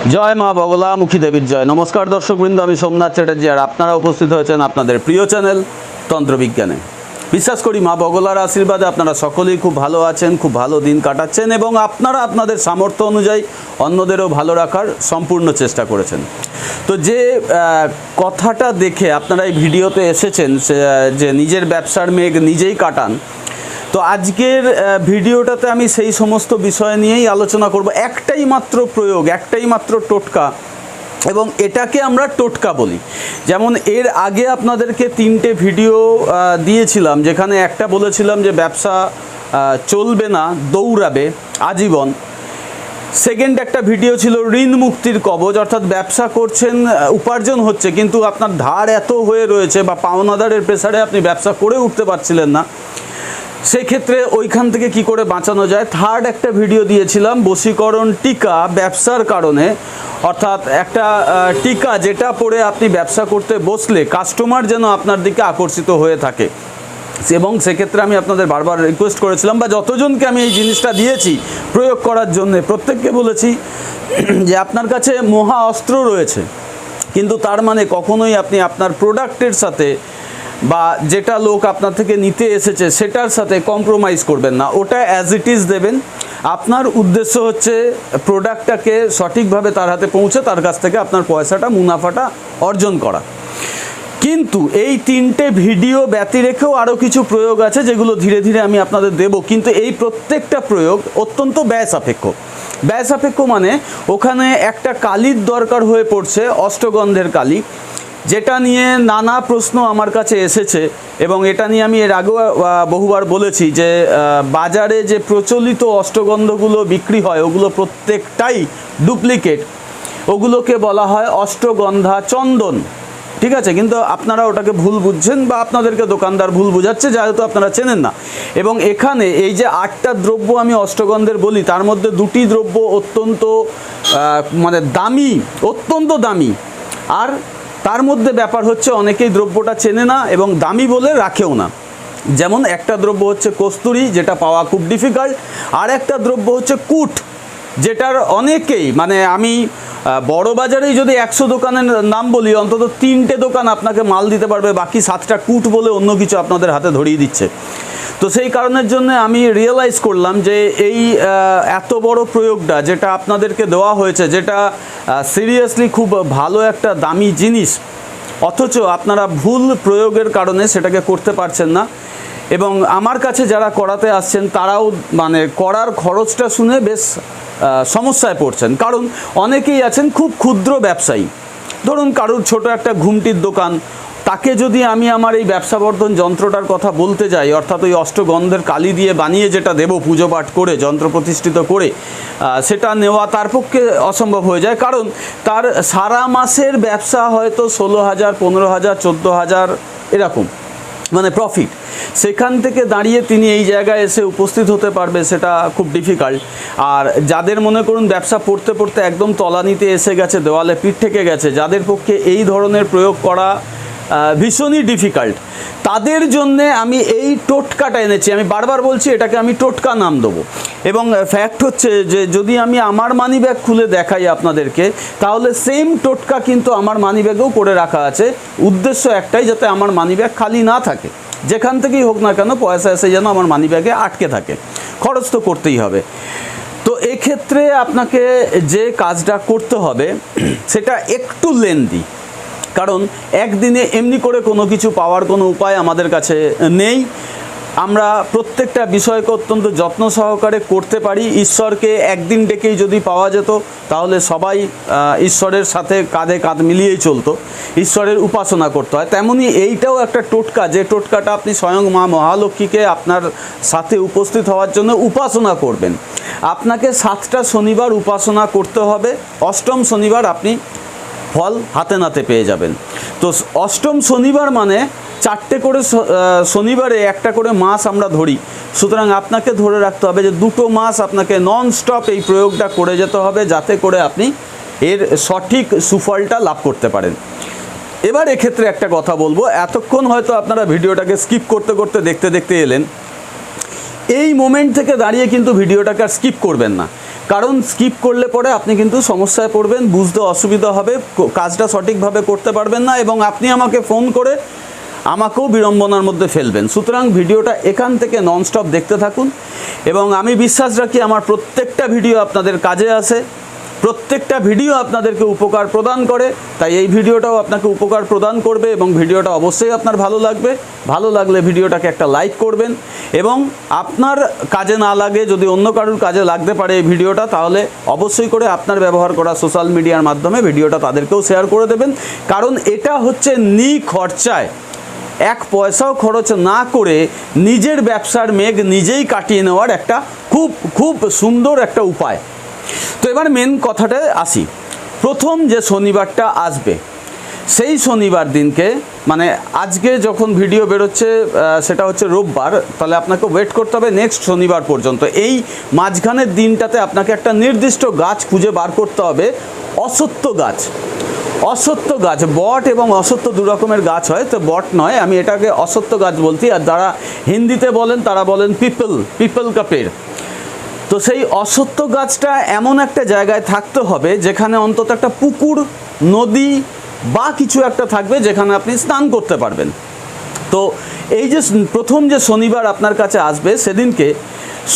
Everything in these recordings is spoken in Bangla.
জয় মা বগলা মুখী দেবীর জয়। নমস্কার দর্শকবৃন্দ, আমি সোমনাথ চ্যাটার্জি আর আপনারা উপস্থিত হয়েছেন আপনাদের প্রিয় চ্যানেল তন্ত্রবিজ্ঞানে। বিশ্বাস করি মা বগলার আশীর্বাদে আপনারা সকলেই খুব ভালো আছেন, খুব ভালো দিন কাটাচ্ছেন এবং আপনারা আপনাদের সামর্থ্য অনুযায়ী অন্যদেরও ভালো রাখার সম্পূর্ণ চেষ্টা করেছেন। তো যে কথাটা দেখে আপনারা এই ভিডিওতে এসেছেন যে নিজের ব্যবসার মেঘ নিজেই কাটান, তো আজকের ভিডিওটাতে আমি সেই সমস্ত বিষয় নিয়েই আলোচনা করব। একটাই মাত্র প্রয়োগ, একটাই মাত্র টোটকা, এবং এটাকে আমরা টোটকা বলি। যেমন এর আগে আপনাদেরকে 3টে ভিডিও দিয়েছিলাম, যেখানে একটা বলেছিলাম যে ব্যবসা চলবে না, দৌড়াবে আজীবন। সেকেন্ড একটা ভিডিও ছিল ঋণ মুক্তির কবচ, অর্থাৎ ব্যবসা করছেন, উপার্জন হচ্ছে, কিন্তু আপনার ধার এত হয়ে রয়েছে বা পাওনাদারের প্রেসারে আপনি ব্যবসা করে উঠতে পারছিলেন না, সেক্ষেত্রে ওইখান থেকে কি করে বাঁচানো যায়। থার্ড একটা ভিডিও দিয়েছিলাম বশীকরণ টিকা ব্যবসার কারণে, অর্থাৎ একটা টিকা যেটা পরে আপনি ব্যবসা করতে বসলে কাস্টমার যেন আপনার দিকে আকর্ষিত হয়ে থাকে। এবং সেক্ষেত্রে আমি আপনাদের বারবার রিকোয়েস্ট করেছিলাম, বা যতজনকে আমি এই জিনিসটা দিয়েছি প্রয়োগ করার জন্য প্রত্যেককে বলেছি যে আপনার কাছে মহা অস্ত্র রয়েছে, কিন্তু তার মানে কখনোই আপনি আপনার প্রোডাক্টের সাথে বা যেটা লোক আপনার থেকে নিতে এসেছে সেটার সাথে কম্প্রোমাইজ করবেন না, ওটা অ্যাজ ইট ইজ দেবেন। আপনার উদ্দেশ্য হচ্ছে প্রোডাক্টটাকে সঠিকভাবে তার হাতে পৌঁছে তার কাছ থেকে আপনার পয়সাটা, মুনাফাটা অর্জন করা। কিন্তু এই 3টে ভিডিও ব্যতি রেখেও আরও কিছু প্রয়োগ আছে যেগুলো ধীরে ধীরে আমি আপনাদের দেব, কিন্তু এই প্রত্যেকটা প্রয়োগ অত্যন্ত ব্যয় সাপেক্ষ। ব্যয় সাপেক্ষ মানে ওখানে একটা কালির দরকার হয়ে পড়ছে, অষ্টগন্ধের কালি, যেটা নিয়ে নানা প্রশ্ন আমার কাছে এসেছে। এবং এটা নিয়ে আমি এর আগেও বহুবার বলেছি যে বাজারে যে প্রচলিত অষ্টগন্ধগুলো বিক্রি হয় ওগুলো প্রত্যেকটাই ডুপ্লিকেট। ওগুলোকে বলা হয় অষ্টগন্ধা চন্দন, ঠিক আছে, কিন্তু আপনারা ওটাকে ভুল বুঝছেন বা আপনাদেরকে দোকানদার ভুল বুঝাচ্ছে, যেহেতু আপনারা চেনেন না। এবং এখানে এই যে 8টা দ্রব্য আমি অষ্টগন্ধের বলি, তার মধ্যে 2টি দ্রব্য অত্যন্ত মানে দামি, অত্যন্ত দামি। আর তার মধ্যে ব্যাপার হচ্ছে অনেকেই দ্রব্যটা চেনে না এবং দামি বলে রাখেও না। যেমন একটা দ্রব্য হচ্ছে কস্তুরী, যেটা পাওয়া খুব ডিফিকাল্ট, আর একটা দ্রব্য হচ্ছে কুট, যেটার অনেকেই, মানে আমি বড় বাজারেই যদি 100 দোকানের নাম বলি, অন্তত 3টে দোকান আপনাকে মাল দিতে পারবে, বাকি 7টা কুট বলে অন্য কিছু আপনাদের হাতে ধরিয়ে দিচ্ছে। তো সেই কারণের জন্য আমি রিয়েলাইজ করলাম যে এই এত বড় প্রয়োগটা যেটা আপনাদেরকে দেওয়া হয়েছে, যেটা সিরিয়াসলি খুব ভালো একটা দামি জিনিস, অথচ আপনারা ভুল প্রয়োগের কারণে সেটাকে করতে পারছেন না। এবং আমার কাছে যারা করাতে আসছেন তারাও মানে করার খরচটা শুনে বেশ সমস্যায় পড়ছেন। কারণ অনেকেই আছেন খুব ক্ষুদ্র ব্যবসায়ী, ধরুন কারুর ছোট একটা ঘুমটির দোকান, তাকে যদি আমি আমার এই ব্যবসাবর্ধন যন্ত্রটার কথা বলতে যাই, অর্থাৎ ওই অষ্টগন্ধের কালি দিয়ে বানিয়ে যেটা দেবো পুজো পাঠ করে, যন্ত্র প্রতিষ্ঠিত করে, সেটা নেওয়া তার পক্ষে অসম্ভব হয়ে যায়। কারণ তার সারা মাসের ব্যবসা হয়তো 16,000, 15,000, 14,000 এরকম মানে প্রফিট। সেখান থেকে দাঁড়িয়ে তিনি এই জায়গায় এসে উপস্থিত হতে পারবে, সেটা খুব ডিফিকাল্ট। আর যাদের মনে করুন ব্যবসা পড়তে পড়তে একদম তলানিতে এসে গেছে, দেওয়ালে পিঠ থেকে গেছে, যাদের পক্ষে এই ধরনের প্রয়োগ করা ভীষণই ডিফিকাল্ট, তাদের জন্যে আমি এই টোটকাটা এনেছি। আমি বারবার বলছি এটাকে আমি টোটকা নাম দেবো। এবং ফ্যাক্ট হচ্ছে যে যদি আমি আমার মানি ব্যাগ খুলে দেখাই আপনাদেরকে, তাহলে সেম টোটকা কিন্তু আমার মানি ব্যাগেও করে রাখা আছে। উদ্দেশ্য একটাই, যাতে আমার মানি ব্যাগ খালি না থাকে, যেখান থেকেই হোক না কেন পয়সা এসে যেন আমার মানি ব্যাগে আটকে থাকে। খরচ তো করতেই হবে। তো এক্ষেত্রে আপনাকে যে কাজটা করতে হবে সেটা একটু লেন্দি, কারণ একদিনে এমনি করে কোনো কিছু পাওয়ার কোনো উপায় আমাদের কাছে নেই। আমরা প্রত্যেকটা বিষয়কে অত্যন্ত যত্ন সহকারে করতে পারি। ঈশ্বরকে একদিন ডেকেই যদি পাওয়া যেত তাহলে সবাই ঈশ্বরের সাথে কাঁধে কাঁধ মিলিয়েই চলতো, ঈশ্বরের উপাসনা করতে হয়। তেমনি এইটাও একটা টোটকা, যে টোটকাটা আপনি স্বয়ং মা মহালক্ষ্মীকে আপনার সাথে উপস্থিত হওয়ার জন্য উপাসনা করবেন। আপনাকে 7টা শনিবার উপাসনা করতে হবে, 8ম শনিবার আপনি ফল হাতে নাতে পেয়ে যাবেন। তো 8ম শনিবার মানে 4টে করে শনিবারে একটা করে মাস আমরা ধরি। সুতরাং আপনাকে ধরে রাখতে হবে যে 2টো মাস আপনাকে নন স্টপ এই প্রয়োগটা করে যেতে হবে, যাতে করে আপনি এর সঠিক সুফলটা লাভ করতে পারেন। এবার এক্ষেত্রে একটা কথা বলবো, এতক্ষণ হয়তো আপনারা ভিডিওটাকে স্কিপ করতে করতে দেখতে দেখতে এলেন, এই মোমেন্ট থেকে দাঁড়িয়ে কিন্তু ভিডিওটাকে আর স্কিপ করবেন না, কারণ স্কিপ করলে পরে আপনি কিন্তু সমস্যায় পড়বেন, বুঝতে অসুবিধা হবে, কাজটা সঠিকভাবে করতে পারবেন না এবং আপনি আমাকে ফোন করে আমাকেও বিড়ম্বনার মধ্যে ফেলবেন। সুতরাং ভিডিওটা এখান থেকে ননস্টপ দেখতে থাকুন এবং আমি বিশ্বাস রাখি আমার প্রত্যেকটা ভিডিও আপনাদের কাজে আসে, প্রত্যেকটা ভিডিও আপনাদেরকে উপকার প্রদান করে, তাই এই ভিডিওটাও আপনাকে উপকার প্রদান করবে এবং ভিডিওটা অবশ্যই আপনার ভালো লাগবে। ভালো লাগলে ভিডিওটাকে একটা লাইক করবেন এবং আপনার কাজে না লাগে, যদি অন্য কারোর কাজে লাগতে পারে এই ভিডিওটা, তাহলে অবশ্যই করে আপনার ব্যবহার করা সোশ্যাল মিডিয়ার মাধ্যমে ভিডিওটা তাদেরকেও শেয়ার করে দেবেন, কারণ এটা হচ্ছে নিখরচায়, এক পয়সাও খরচ না করে নিজের ব্যবসার মেঘ নিজেই কাটিয়ে নেওয়ার একটা খুব খুব সুন্দর একটা উপায়। তো এবার মেন কথাটা আসি। প্রথম যে শনিবারটা আসবে সেই শনিবার দিনকে, মানে আজকে যখন ভিডিও বেরোচ্ছে সেটা হচ্ছে রোববার, তাহলে আপনাকে ওয়েট করতে হবে নেক্সট শনিবার পর্যন্ত। এই মাঝখানের দিনটাতে আপনাকে একটা নির্দিষ্ট গাছ খুঁজে বার করতে হবে, অশ্বত্থ গাছ। অশ্বত্থ গাছ, বট এবং অশ্বত্থ দু রকমের গাছ হয়, তো বট নয়, আমি এটাকে অশ্বত্থ গাছ বলছি, আর যারা হিন্দিতে বলেন তারা বলেন পিপল কা পেড়। তো সেই অশ্বত্থ গাছটা এমন একটা জায়গায় থাকতে হবে যেখানে অন্তত একটা পুকুর, নদী বা কিছু একটা থাকবে যেখানে আপনি স্নান করতে পারবেন। তো এই যে প্রথম যে শনিবার আপনার কাছে আসবে সেদিনকে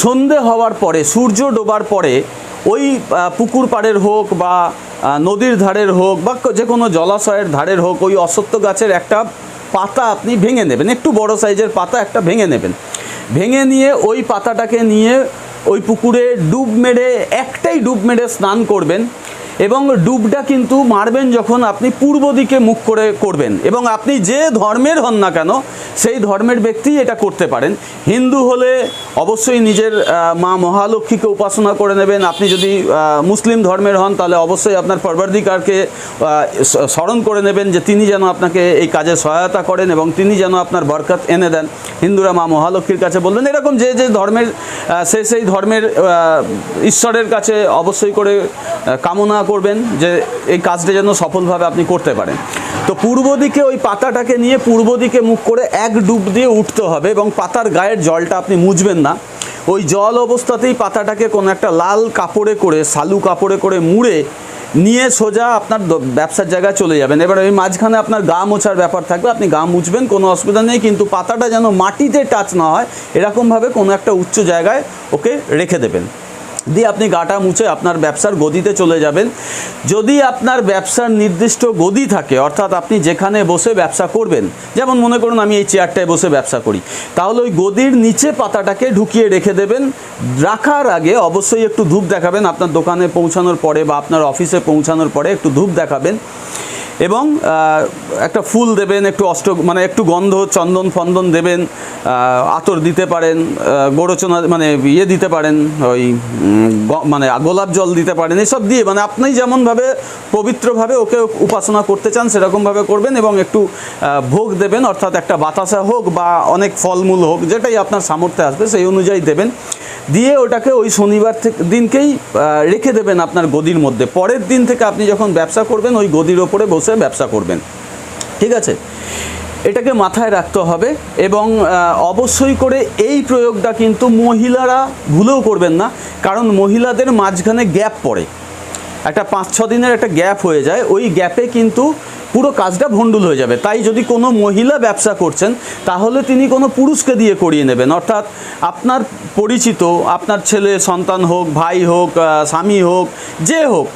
সন্ধে হওয়ার পরে, সূর্য ডোবার পরে, ওই পুকুর পাড়ের হোক বা নদীর ধারের হোক বা যে কোনো জলাশয়ের ধারের হোক, ওই অশ্বত্থ গাছের একটা পাতা আপনি ভেঙে নেবেন, একটু বড় সাইজের পাতা একটা ভেঙে নেবেন। ভেঙে নিয়ে ওই পাতাটাকে নিয়ে ওই পুকুরে ডুব মেরে, একটাই ডুব মেরে স্নান করবেন এবং ডুবটা কিন্তু মারবেন যখন আপনি পূর্ব দিকে মুখ করে করবেন, এবং আপনি যে ধর্মের হন না কেন সেই ধর্মের ব্যক্তি এটা করতে পারেন। হিন্দু হলে অবশ্যই নিজের মা মহালক্ষ্মীকে উপাসনা করে নেবেন, আপনি যদি মুসলিম ধর্মের হন তাহলে অবশ্যই আপনার পরবর্তীকারকে স্মরণ করে নেবেন যে তিনি যেন আপনাকে এই কাজে সহায়তা করেন এবং তিনি যেন আপনার বরকত এনে দেন। হিন্দুরা মা মহালক্ষ্মীর কাছে বলবেন, এরকম যে যে ধর্মের সেই ধর্মের ঈশ্বরের কাছে অবশ্যই করে কামনা করবেন যে এই কাজটা যেন সফলভাবে আপনি করতে পারেন। তো পূর্ব দিকে ওই পাতাটাকে নিয়ে পূর্ব দিকে মুখ করে এক ডুব দিয়ে উঠতে হবে এবং পাতার গায়ের জলটা আপনি মুছবেন না, ওই জল অবস্থাতেই পাতাটাকে কোনো একটা লাল কাপড়ে করে, শালু কাপড়ে করে মুড়ে নিয়ে সোজা আপনার ব্যবসার জায়গায় চলে যাবেন। এবার ওই মাঝখানে আপনার গা মোছার ব্যাপার থাকবে, আপনি গা মুছবেন, কোনো অসুবিধা নেই, কিন্তু পাতাটা যেন মাটিতে টাচ না হয় এরকমভাবে কোনো একটা উচ্চ জায়গায় ওকে রেখে দেবেন, দিয়ে আপনি গাটা মুছে আপনার ব্যবসার গদিতে চলে যাবেন। যদি আপনার ব্যবসার নির্দিষ্ট গদি থাকে, অর্থাৎ আপনি যেখানে বসে ব্যবসা করবেন, যেমন মনে করুন আমি এই চেয়ারটায় বসে ব্যবসা করি, তাহলে ওই গদির নিচে পাতাটাকে ঢুকিয়ে রেখে দেবেন। রাখার আগে অবশ্যই একটু ধূপ দেখাবেন, আপনার দোকানে পৌঁছানোর পরে বা আপনার অফিসে পৌঁছানোর পরে একটু ধূপ দেখাবেন এবং একটা ফুল দেবেন, একটু মানে একটু গন্ধ চন্দন ফন্দন দেবেন, আতর দিতে পারেন, গোড়চনা মানে ইয়ে দিতে পারেন, ওই মানে গোলাপ জল দিতে পারেন, এসব দিয়ে মানে আপনি যেমনভাবে পবিত্রভাবে ওকে উপাসনা করতে চান সেরকমভাবে করবেন এবং একটু ভোগ দেবেন, অর্থাৎ একটা বাতাসা হোক বা অনেক ফলমূল হোক, যেটাই আপনার সামর্থ্যে আসবে সেই অনুযায়ী দেবেন। দিয়ে ওটাকে ওই শনিবার দিনকেই রেখে দেবেন আপনার গদির মধ্যে। পরের দিন থেকে আপনি যখন ব্যবসা করবেন ওই গদির ওপরে বসে ব্যবসা করবেন, ঠিক আছে? এটাকে মাথায় রাখতে হবে এবং অবশ্যই করে এই প্রয়োগটা কিন্তু মহিলারা ভুলেও করবেন না, কারণ মহিলাদের মাঝখানে গ্যাপ পড়ে, একটা 5-6 দিনের একটা গ্যাপ হয়ে যায়, ওই গ্যাপে কিন্তু পুরো কাজটা ভণ্ডুল হয়ে যাবে। তাই যদি কোনো মহিলা ব্যবসা করছেন তাহলে তিনি কোনো পুরুষকে দিয়ে করিয়ে নেবেন, অর্থাৎ আপনার পরিচিত, আপনার ছেলে সন্তান হোক, ভাই হোক, স্বামী হোক, যে হোক,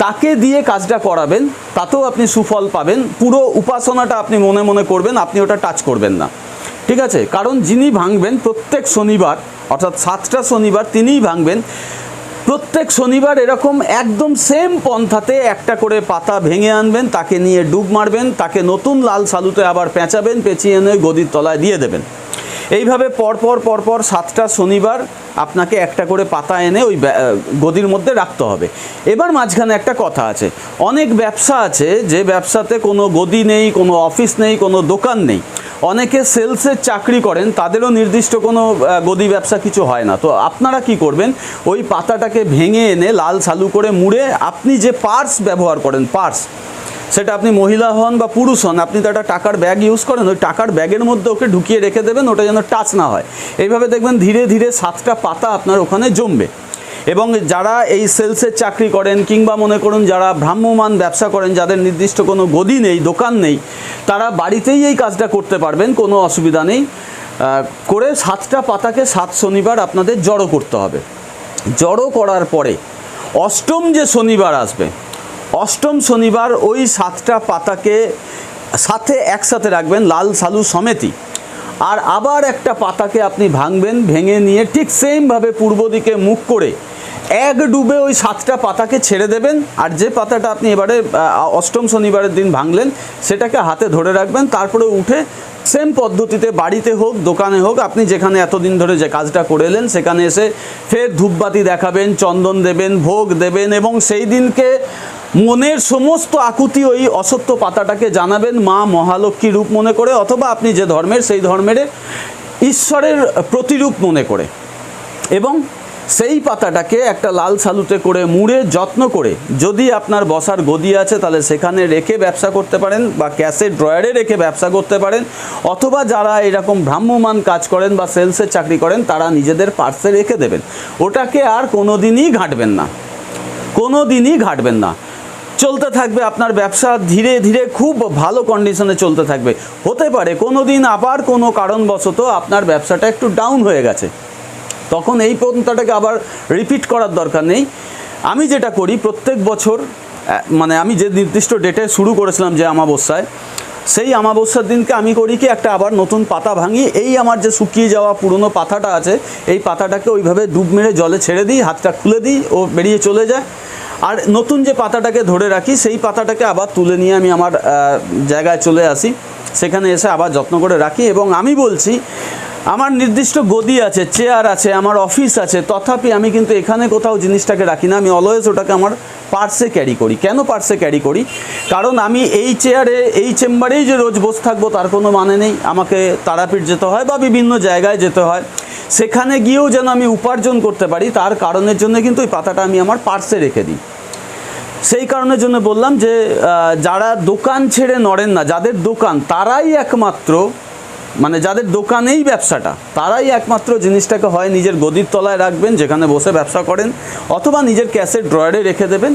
তাকে দিয়ে কাজটা করাবেন, তাতেও আপনি সুফল পাবেন। পুরো উপাসনাটা আপনি মনে মনে করবেন, আপনি ওটা টাচ করবেন না, ঠিক আছে? কারণ যিনি ভাঙবেন প্রত্যেক শনিবার, অর্থাৎ 7টা শনিবার তিনিই ভাঙবেন। প্রত্যেক শনিবার এরকম একদম সেম পন্থাতে একটা করে পাতা ভেঙে আনবেন, তাকে নিয়ে ডুব মারবেন, তাকে নতুন লাল শালুতে আবার পেঁচাবেন, পেঁচিয়ে এনে গদির তলায় দিয়ে দেবেন। এইভাবে পরপর 7টা শনিবার আপনাকে একটা করে পাতা এনে ওই গদির মধ্যে রাখতে হবে। এবার মাঝখানে একটা কথা আছে, অনেক ব্যবসা আছে যে ব্যবসাতে কোনো গদি নেই, কোনো অফিস নেই, কোনো দোকান নেই, অনেকে সেলসের চাকরি করেন, তাদেরও নির্দিষ্ট কোনো গদি ব্যবসা কিছু হয় না। তো আপনারা কি করবেন, ওই পাতাটাকে ভেঙে এনে লাল শালু করে মুড়ে আপনি যে পার্স ব্যবহার করেন, পার্স সেটা আপনি মহিলা হন বা পুরুষ হন, আপনি তো একটা টাকার ব্যাগ ইউজ করেন, ওই টাকার ব্যাগের মধ্যে ওকে ঢুকিয়ে রেখে দেবেন, ওটা যেন টাচ না হয়। এইভাবে দেখবেন ধীরে ধীরে 7টা পাতা আপনার ওখানে জমবে। এবং যারা এই সেলসের চাকরি করেন কিংবা মনে করুন যারা ভ্রাম্যমান ব্যবসা করেন, যাদের নির্দিষ্ট কোনো গদি নেই, দোকান নেই, তারা বাড়িতেই এই কাজটা করতে পারবেন, কোনো অসুবিধা নেই। করে 7টা পাতাকে 7 শনিবার আপনাদের জড়ো করতে হবে। জড়ো করার পরে অষ্টম যে শনিবার আসবে, অষ্টম শনিবার ওই 7টা পাতাকে একসাথে রাখবেন লাল সালু সমেতই। আর আবার একটা পাতাকে আপনি ভাঙবেন, ভেঙে নিয়ে ঠিক সেমভাবে পূর্ব দিকে মুখ করে এক ডুবে ওই 7টা পাতাকে ছেড়ে দেবেন। আর যে পাতাটা আপনি এবারে অষ্টম শনিবারের দিন ভাঙলেন সেটাকে হাতে ধরে রাখবেন। তারপরে উঠে সেম পদ্ধতিতে বাড়িতে হোক দোকানে হোক, আপনি যেখানে এতদিন ধরে যে কাজটা করে এলেন সেখানে এসে ফের ধূপবাতি দেখাবেন, চন্দন দেবেন, ভোগ দেবেন এবং সেই দিনকে মনের সমস্ত আকুতি ওই অসত্য পাতাটাকে জানাবেন মা মহালক্ষ্মী রূপ মনে করে, অথবা আপনি যে ধর্মের সেই ধর্মের ঈশ্বরের প্রতিরূপ মনে করে। এবং সেই পাতাটাকে একটা লাল সালুতে করে মুড়ে যত্ন করে, যদি আপনার বসার গদি আছে তাহলে সেখানে রেখে ব্যবসা করতে পারেন, বা ক্যাশের ড্রয়ারে রেখে ব্যবসা করতে পারেন, অথবা যারা এরকম ভ্রাম্যমান কাজ করেন বা সেলসের চাকরি করেন তারা নিজেদের পার্সে রেখে দেবেন। ওটাকে আর কোনো দিনই ঘাঁটবেন না, কোনো দিনই ঘাঁটবেন না। চলতে থাকবে আপনার ব্যবসা, ধীরে ধীরে খুব ভালো কন্ডিশনে চলতে থাকবে। হতে পারে কোনো দিন আবার কোনো কারণবশত আপনার ব্যবসাটা একটু ডাউন হয়ে গেছে, তখন এই পন্থাটাকে আবার রিপিট করার দরকার নেই। আমি যেটা করি প্রত্যেক বছর, মানে আমি যে নির্দিষ্ট ডেটে শুরু করেছিলাম যে অমাবস্যায়, সেই অমাবস্যার দিনকে আমি করি কি একটা আবার নতুন পাতা ভাঙি, এই আমার যে শুকিয়ে যাওয়া পুরনো পাতাটা আছে এই পাতাটাকে ওইভাবে ডুব মেরে জলে ছেড়ে দিই, হাতটা খুলে দিই, ও বেরিয়ে চলে যায়। আর নতুন যে পাতাটাকে ধরে রাখি সেই পাতাটাকে আবার তুলে নিয়ে আমি আমার জায়গায় চলে আসি, সেখানে এসে আবার যত্ন করে রাখি। এবং আমি বলছি আমার নির্দিষ্ট গদি আছে, চেয়ার আছে, আমার অফিস আছে, তথাপি আমি কিন্তু এখানে কোথাও জিনিসটাকে রাখি না, আমি অলওয়েজ ওটাকে আমার পার্সে ক্যারি করি। কেন পার্সে ক্যারি করি? কারণ আমি এই চেয়ারে এই চেম্বারেই যে রোজ বসে থাকবো তার কোনো মানে নেই, আমাকে তারাপীঠ যেতে হয় বা বিভিন্ন জায়গায় যেতে হয়, সেখানে গিয়েও যেন আমি উপার্জন করতে পারি তার কারণের জন্য কিন্তু ওই পাতাটা আমি আমার পার্সে রেখে দিই। সেই কারণের জন্য বললাম যে যারা দোকান ছেড়ে নড়েন না, যাদের দোকান, তারাই একমাত্র, মানে যাদের দোকানেই ব্যবসাটা, তারাই একমাত্র জিনিসটাকে হয় নিজের গদির তলায় রাখবেন যেখানে বসে ব্যবসা করেন, অথবা নিজের ক্যাশের ড্রয়ারে রেখে দেবেন।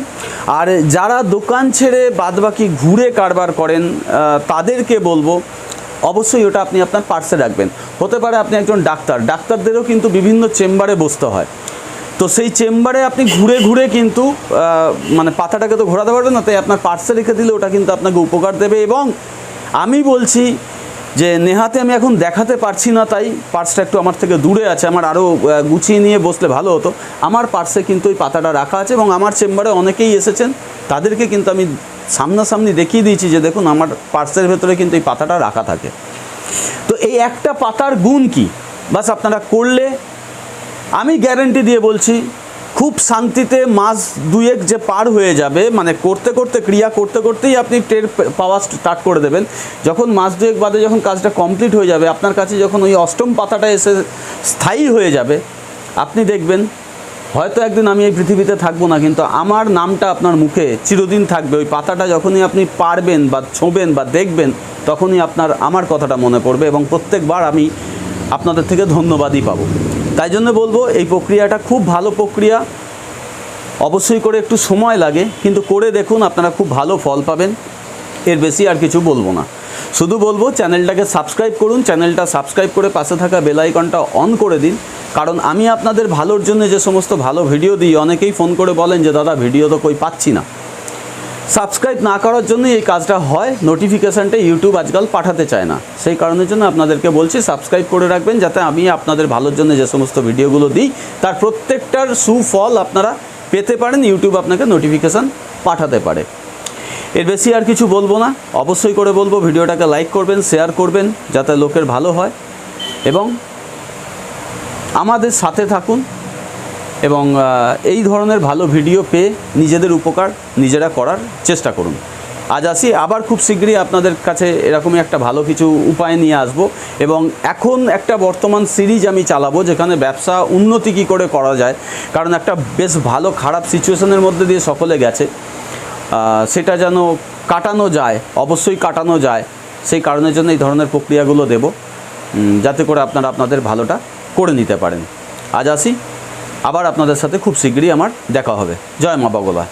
আর যারা দোকান ছেড়ে বাদবাকি ঘুরে কারবার করেন তাদেরকে বলবো অবশ্যই ওটা আপনি আপনার পার্সে রাখবেন। হতে পারে আপনি একজন ডাক্তার, ডাক্তারদেরও কিন্তু বিভিন্ন চেম্বারে বসতে হয়, তো সেই চেম্বারে আপনি ঘুরে ঘুরে কিন্তু মানে পাতাটাকে তো ঘোরাতে পারবেন না, তাই আপনার পার্সে রেখে দিলে ওটা কিন্তু আপনাকে উপকার দেবে। এবং আমি বলছি যে নেহাতে আমি এখন দেখাতে পারছি না, তাই পার্সটা একটু আমার থেকে দূরে আছে, আমার আরও গুছিয়ে নিয়ে বসলে ভালো হতো। আমার পার্সে কিন্তু ওই পাতাটা রাখা আছে এবং আমার চেম্বারে অনেকেই এসেছেন, তাদেরকে কিন্তু আমি সামনাসামনি দেখিয়ে দিয়েছি যে দেখুন আমার পার্সের ভেতরে কিন্তু এই পাতাটা রাখা থাকে। তো এই একটা পাতার গুণ কি, বাস আপনারা করলে আমি গ্যারেন্টি দিয়ে বলছি খুব শান্তিতে মাস 2 যে পার হয়ে যাবে, মানে করতে করতে ক্রিয়া করতে করতেই আপনি টের পাওয়া স্টার্ট করে দেবেন। যখন মাস 2 বাদে যখন কাজটা কমপ্লিট হয়ে যাবে, আপনার কাছে যখন ওই অষ্টম পাতাটা এসে স্থায়ী হয়ে যাবে, আপনি দেখবেন হয়তো একদিন আমি এই পৃথিবীতে থাকবো না, কিন্তু আমার নামটা আপনার মুখে চিরদিন থাকবে। ওই পাতাটা যখনই আপনি পারবেন বা ছোঁবেন বা দেখবেন, তখনই আপনার আমার কথাটা মনে পড়বে এবং প্রত্যেকবার আমি আপনাদের থেকে ধন্যবাদই পাবো। তাই জন্য বলবো এই প্রক্রিয়াটা খুব ভালো প্রক্রিয়া, অবশ্যই করে একটু সময় লাগে, কিন্তু করে দেখুন আপনারা খুব ভালো ফল পাবেন। এর বেশি আর কিছু বলবো না, শুধু বলবো চ্যানেলটাকে সাবস্ক্রাইব করুন, চ্যানেলটা সাবস্ক্রাইব করে পাশে থাকা বেল আইকনটা অন করে দিন, কারণ আমি আপনাদের ভালোর জন্য যে সমস্ত ভালো ভিডিও দিই, অনেকেই ফোন করে বলেন যে দাদা ভিডিও তো কই পাচ্ছি না। সাবস্ক্রাইব না করার জন্য এই কাজটা হয়, নোটিফিকেশানটা ইউটিউব আজকাল পাঠাতে চায় না, সেই কারণের জন্য আপনাদেরকে বলছি সাবস্ক্রাইব করে রাখবেন, যাতে আমি আপনাদের ভালোর জন্য যে সমস্ত ভিডিওগুলো দিই তার প্রত্যেকটার সুফল আপনারা পেতে পারেন, ইউটিউব আপনাকে নোটিফিকেশান পাঠাতে পারে। এর বেশি আর কিছু বলবো না, অবশ্যই করে বলবো ভিডিওটাকে লাইক করবেন, শেয়ার করবেন, যাতে লোকের ভালো হয়, এবং আমাদের সাথে থাকুন এবং এই ধরনের ভালো ভিডিও পেয়ে নিজেদের উপকার নিজেরা করার চেষ্টা করুন। আজ আসি, আবার খুব শীঘ্রই আপনাদের কাছে এরকমই একটা ভালো কিছু উপায় নিয়ে আসব। এবং এখন একটা বর্তমান সিরিজ আমি চালাবো যেখানে ব্যবসা উন্নতি কী করে করা যায়, কারণ একটা বেশ ভালো খারাপ সিচুয়েশনের মধ্যে দিয়ে সকলে গেছে, সেটা যেন কাটানো যায়, অবশ্যই কাটানো যায়, সেই কারণের জন্য এই ধরনের প্রক্রিয়াগুলো দেব, যাতে করে আপনারা আপনাদের ভালোটা করে নিতে পারেন। আজ আসি, আবার আপনাদের সাথে খুব শীঘ্রই আমার দেখা হবে। জয় মা বগলা।